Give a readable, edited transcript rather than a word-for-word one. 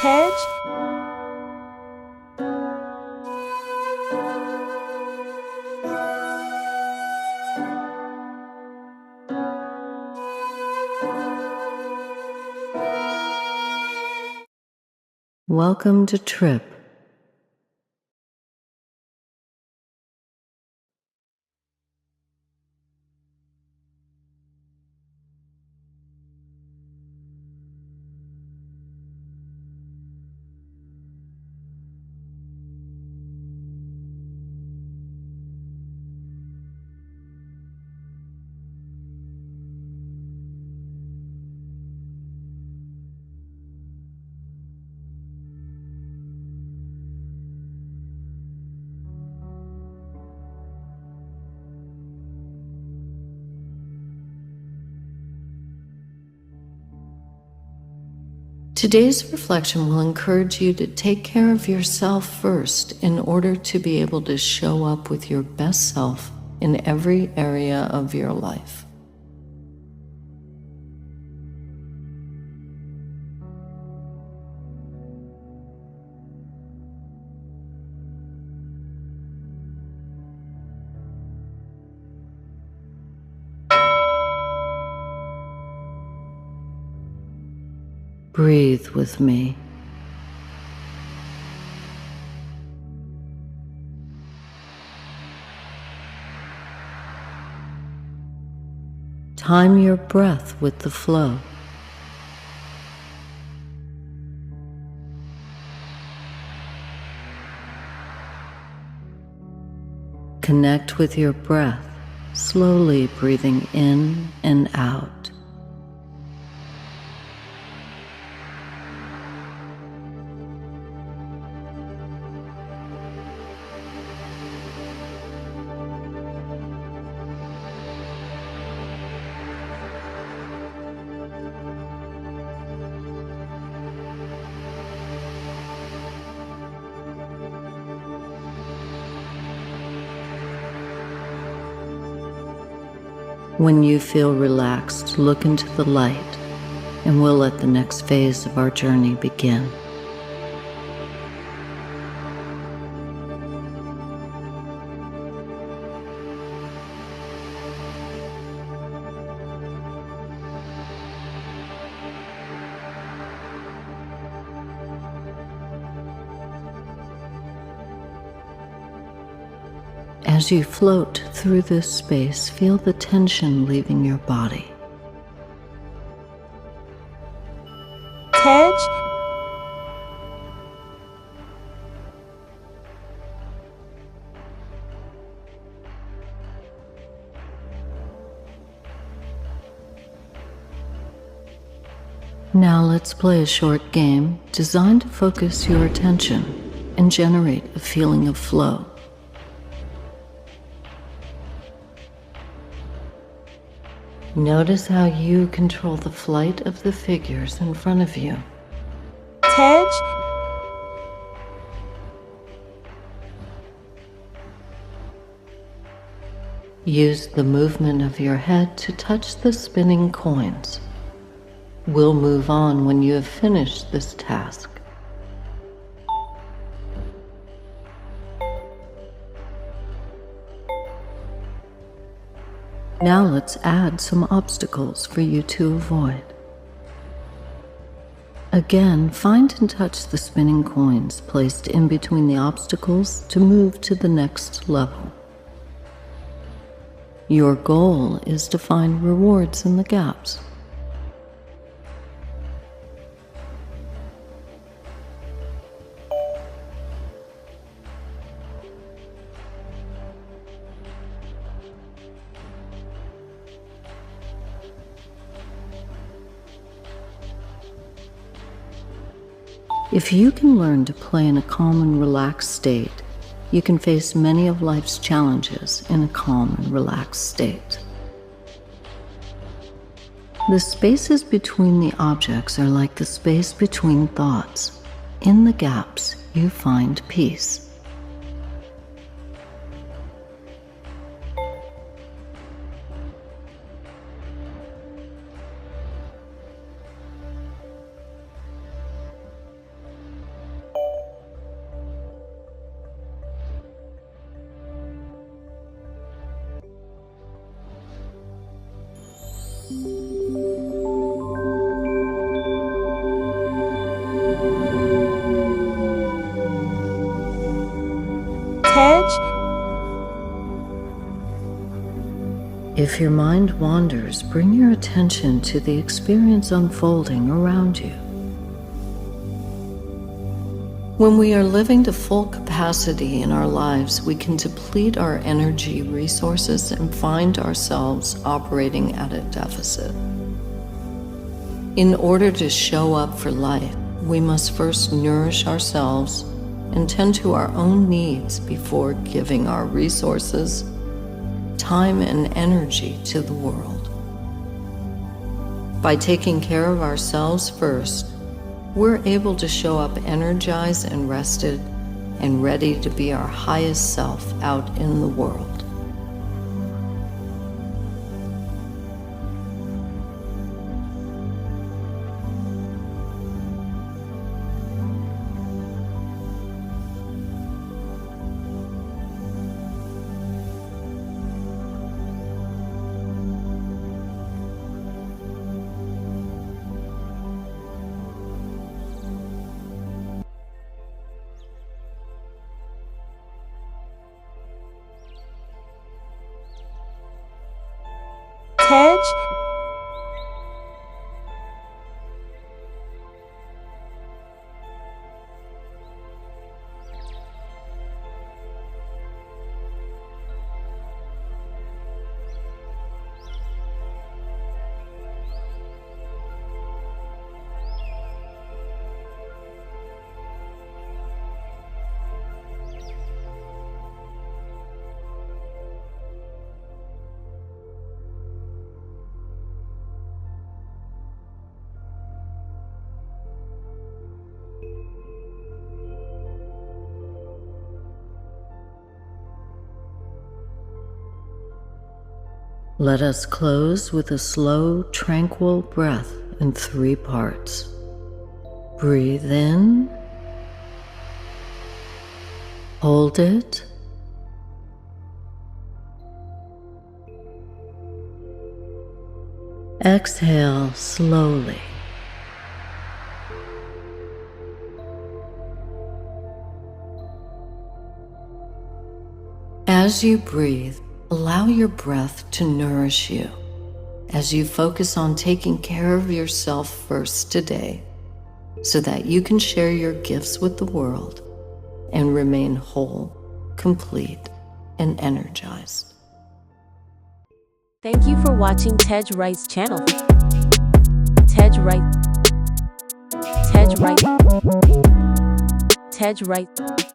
Tej. Welcome to Tripp. Today's reflection will encourage you to take care of yourself first in order to be able to show up with your best self in every area of your life. Breathe with me. Time your breath with the flow. Connect with your breath, slowly breathing in and out. When you feel relaxed, look into the light, and we'll let the next phase of our journey begin. As you float through this space, feel the tension leaving your body. Tej. Now let's play a short game designed to focus your attention and generate a feeling of flow. Notice how you control the flight of the figures in front of you. Tej. Use the movement of your head to touch the spinning coins. We'll move on when you have finished this task. Now let's add some obstacles for you to avoid. Again, find and touch the spinning coins placed in between the obstacles to move to the next level. Your goal is to find rewards in the gaps. If you can learn to play in a calm and relaxed state, you can face many of life's challenges in a calm and relaxed state. The spaces between the objects are like the space between thoughts. In the gaps, you find peace. If your mind wanders, bring your attention to the experience unfolding around you. When we are living to full capacity in our lives, we can deplete our energy resources and find ourselves operating at a deficit. In order to show up for life, we must first nourish ourselves and tend to our own needs before giving our resources, time, and energy to the world. By taking care of ourselves first, we're able to show up energized and rested and ready to be our highest self out in the world. Tej, Let us close with a slow, tranquil breath in 3 parts. Breathe in, hold it, exhale slowly. As you breathe, allow your breath to nourish you as you focus on taking care of yourself first today so that you can share your gifts with the world and remain whole, complete, and energized. thank you for watching Tej Wright's channel. Tej Wright. Tej Wright. Tej Wright.